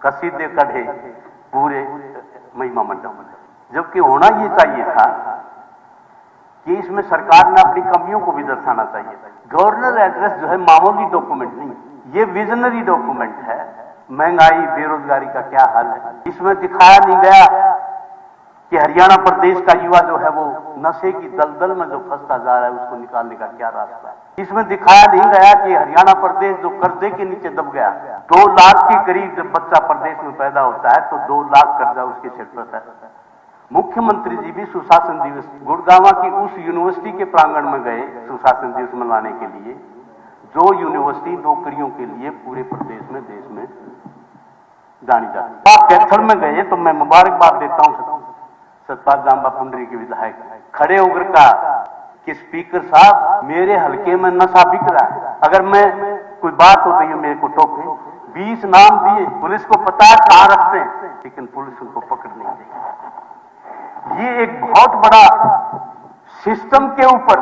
कसीदे कढ़े पूरे महिमा मंडप में, जबकि होना ये चाहिए था कि इसमें सरकार ने अपनी कमियों को भी दर्शाना चाहिए था। गवर्नर एड्रेस जो है मामूली डॉक्यूमेंट नहीं, ये विजनरी डॉक्यूमेंट है। महंगाई, बेरोजगारी का क्या हाल है, इसमें दिखाया नहीं गया कि हरियाणा प्रदेश का युवा जो है वो नशे की दलदल में जो फंसता जा रहा है, उसको निकालने का क्या रास्ता है। इसमें दिखाया नहीं गया कि हरियाणा प्रदेश जो कर्जे के नीचे दब गया, 2 लाख के करीब जब बच्चा प्रदेश में पैदा होता है तो 2 लाख कर्जा उसके सिर पर है। मुख्यमंत्री जी भी सुशासन दिवस गुड़गांव की उस यूनिवर्सिटी के प्रांगण में गए सुशासन दिवस मनाने के लिए, जो यूनिवर्सिटी नौकरियों के लिए पूरे प्रदेश में, देश में जानी जाती है। आप कैथल में गए तो मैं मुबारकबाद देता हूं सतपाल जांबा पुंडरी के विधायक खड़े होकर का कि स्पीकर साहब मेरे हल्के में नशा बिक रहा है, अगर मैं कोई बात हो तो ये मेरे को टोके। 20 नाम दिए, पुलिस को पता है कहां रखते हैं, लेकिन पुलिस उनको पकड़ नहीं देगी। ये एक बहुत बड़ा सिस्टम के ऊपर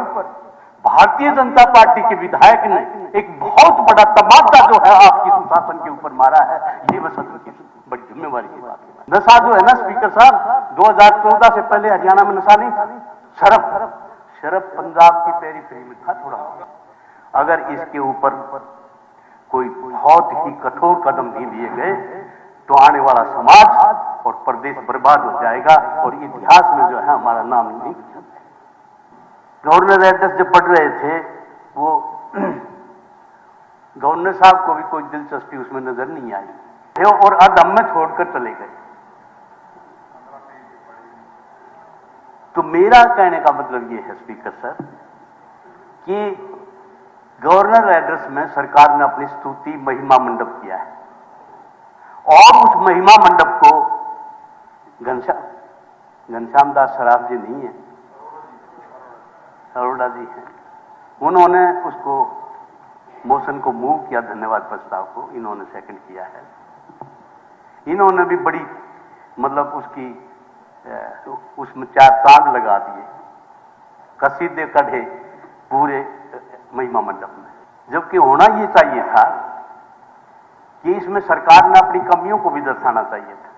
भारतीय जनता पार्टी के विधायक ने एक बहुत बड़ा तमाचा जो है आपकी सुशासन के ऊपर मारा है। ये बस सदन की बड़ी जिम्मेवारी की बात है। नशा जो है ना स्पीकर साहब, 2014 से पहले हरियाणा में नशा नहीं था। शराब पंजाब की पेरीफेरी में था थोड़ा। अगर इसके ऊपर कोई बहुत ही कठोर कदम नहीं लिए गए तो आने वाला समाज और प्रदेश बर्बाद हो जाएगा और इतिहास में जो है हमारा नाम नहीं। गवर्नर एड्रेस जब पढ़ रहे थे वो गवर्नर साहब को भी कोई दिलचस्पी उसमें नजर नहीं आई और अदम में छोड़कर चले गए। तो मेरा कहने का मतलब ये है स्पीकर सर कि गवर्नर एड्रेस में सरकार ने अपनी स्तुति महिमा मंडप किया है और उस महिमा मंडप को घनश्याम दास सराफ जी नहीं है, अरोड़ा जी हैं, उन्होंने उसको मोशन को मूव किया, धन्यवाद प्रस्ताव को इन्होंने सेकंड किया है। इन्होंने भी बड़ी मतलब उसमें 4 ताग लगा दिए, कसीदे कढ़े पूरे महिमा मंडप में, जबकि होना ये चाहिए था कि इसमें सरकार ने अपनी कमियों को भी दर्शाना चाहिए था।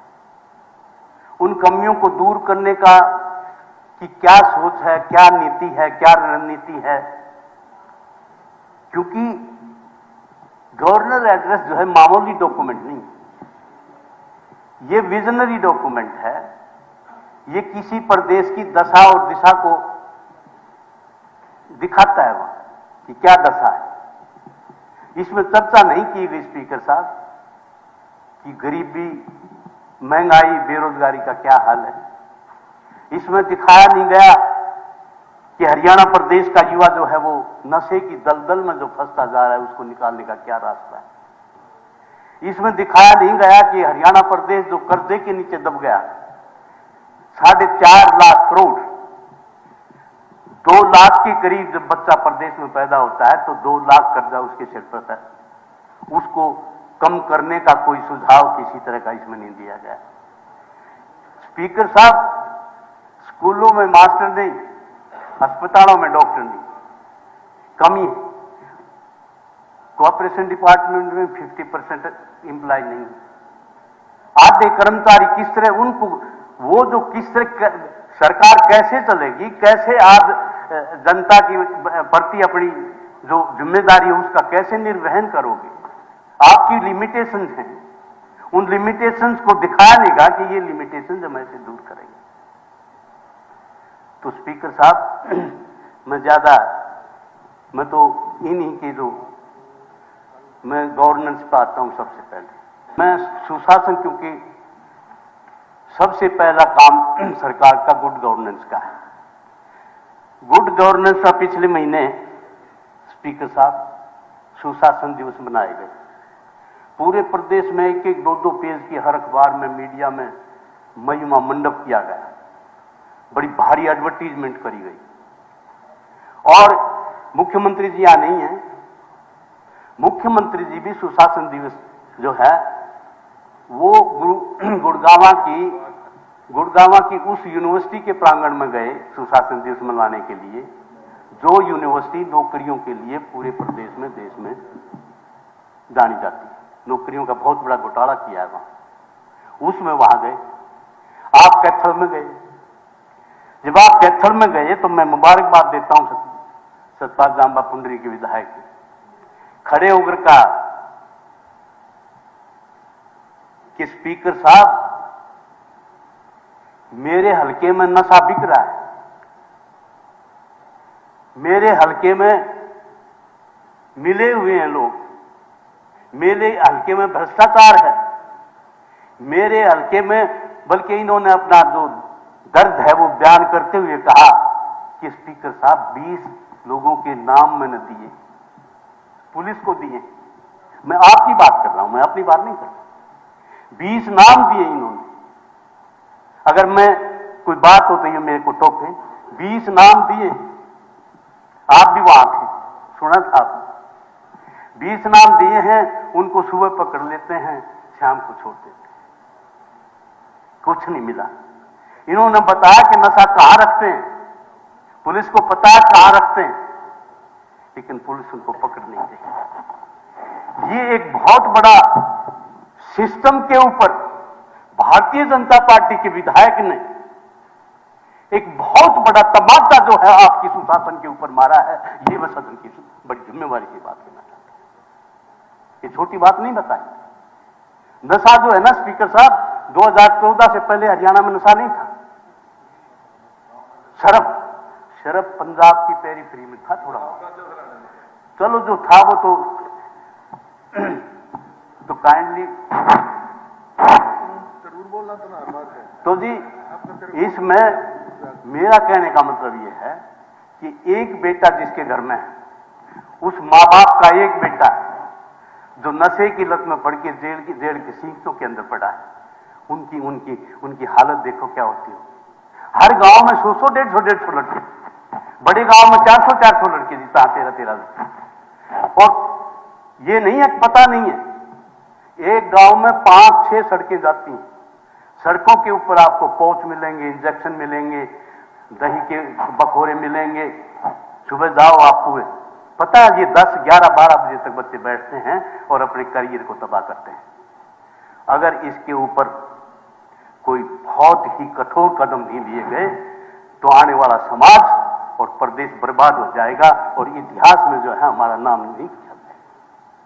उन कमियों को दूर करने का कि क्या सोच है, क्या नीति है, क्या रणनीति है, क्योंकि गवर्नर एड्रेस जो है मामूली डॉक्यूमेंट नहीं, ये विजनरी डॉक्यूमेंट है। ये किसी प्रदेश की दशा और दिशा को दिखाता है वहां कि क्या दशा है। इसमें चर्चा नहीं की गई स्पीकर साहब कि गरीबी, महंगाई, बेरोजगारी का क्या हाल है। इसमें दिखाया नहीं गया कि हरियाणा प्रदेश का युवा जो है वो नशे की दलदल में जो फंसता जा रहा है, उसको निकालने का क्या रास्ता है। इसमें दिखाया नहीं गया कि हरियाणा प्रदेश जो कर्जे के नीचे दब गया, 4.5 लाख करोड़, 2 लाख के करीब जब बच्चा प्रदेश में पैदा होता है तो 2 लाख कर्जा उसके सिर पर है, उसको कम करने का कोई सुझाव किसी तरह का इसमें नहीं दिया गया। स्पीकर साहब, स्कूलों में मास्टर नहीं, अस्पतालों में डॉक्टर नहीं, कमी है। कॉर्पोरेशन डिपार्टमेंट में 50% एम्प्लॉय नहीं, आधे कर्मचारी किस तरह उनको वो जो किस तरह सरकार कैसे चलेगी, कैसे आज जनता की प्रति अपनी जो जिम्मेदारी है उसका कैसे निर्वहन करोगे। आपकी लिमिटेशंस हैं, उन लिमिटेशंस को दिखाया नहीं गया कि ये लिमिटेशंस हम ऐसे दूर करेंगे। तो स्पीकर साहब, मैं तो इन्हीं की जो मैं गवर्नेंस पे आता हूं। सबसे पहले मैं सुशासन, क्योंकि सबसे पहला काम सरकार का गुड गवर्नेंस का है। गुड गवर्नेंस का पिछले महीने स्पीकर साहब सुशासन दिवस मनाए गए। पूरे प्रदेश में 1-1, 2-2 पेज की हर अखबार में, मीडिया में महिमा मंडप किया गया, बड़ी भारी एडवर्टीजमेंट करी गई। और मुख्यमंत्री जी यहाँ नहीं है, मुख्यमंत्री जी भी सुशासन दिवस जो है वो गुड़गांव की उस यूनिवर्सिटी के प्रांगण में गए सुशासन दिवस मनाने के लिए, जो यूनिवर्सिटी नौकरियों के लिए पूरे प्रदेश में, देश में जानी जाती है। नौकरियों का बहुत बड़ा घोटाला किया है वहां। उसमें वहां गए। आप कैथल में गए। जब आप कैथल में गए तो मैं मुबारकबाद देता हूं सतपाल जांबा पुंडरी के विधायक खड़े होकर कहा कि स्पीकर साहब, मेरे हलके में नशा बिक रहा है, मेरे हलके में मिले हुए हैं लोग, मेरे हलके में भ्रष्टाचार है, मेरे हलके में, बल्कि इन्होंने अपना जो दर्द है वो बयान करते हुए कहा कि स्पीकर साहब 20 लोगों के नाम मैंने दिए, पुलिस को दिए। मैं आपकी बात कर रहा हूं, मैं अपनी बात नहीं कर रहा। 20 नाम दिए इन्होंने। अगर मैं कोई बात हो तो ये मेरे को टोके। 20 नाम दिए, आप भी वहां थे, सुना था आपने। 20 नाम दिए हैं, उनको सुबह पकड़ लेते हैं, शाम को छोड़ देते हैं, कुछ नहीं मिला। इन्होंने बताया कि नशा कहां रखते हैं, पुलिस को पता है कहां रखते हैं, लेकिन पुलिस उनको पकड़ नहीं रही। ये एक बहुत बड़ा सिस्टम के ऊपर भारतीय जनता पार्टी के विधायक ने एक बहुत बड़ा तमाचा जो है आपकी सुशासन के ऊपर मारा है। ये मैं सदन की बड़ी जिम्मेवारी की बात करना चाहता हूं। ये छोटी बात नहीं बताई। नशा जो है ना स्पीकर साहब, 2014 से पहले हरियाणा में नशा नहीं था। शराब पंजाब की पेरीफेरी में था थोड़ा, चलो जो था वो तो काइंडली जरूर बोलना तो ना बात है। तो जी इसमें मेरा कहने का मतलब ये है कि एक बेटा जिसके घर में है, उस मां बाप का एक बेटा जो नशे की लत में पड़ के जेल के सीटों के अंदर पड़ा है, उनकी हालत देखो क्या होती है। हर गांव में 100 150 लड़के, बड़े गांव में 400 लड़के जीता 13 लड़के। और ये नहीं है, पता नहीं है, एक गांव में 5-6 सड़कें जाती हैं। सड़कों के ऊपर आपको कोच मिलेंगे, इंजेक्शन मिलेंगे, दही के बखोरे मिलेंगे। सुबह जाओ आप पूरे, पता है ये 10, 11, 12 बजे तक बच्चे बैठते हैं और अपने करियर को तबाह करते हैं। अगर इसके ऊपर कोई बहुत ही कठोर कदम नहीं लिए गए तो आने वाला समाज और प्रदेश बर्बाद हो जाएगा और इतिहास में जो है हमारा नाम नहीं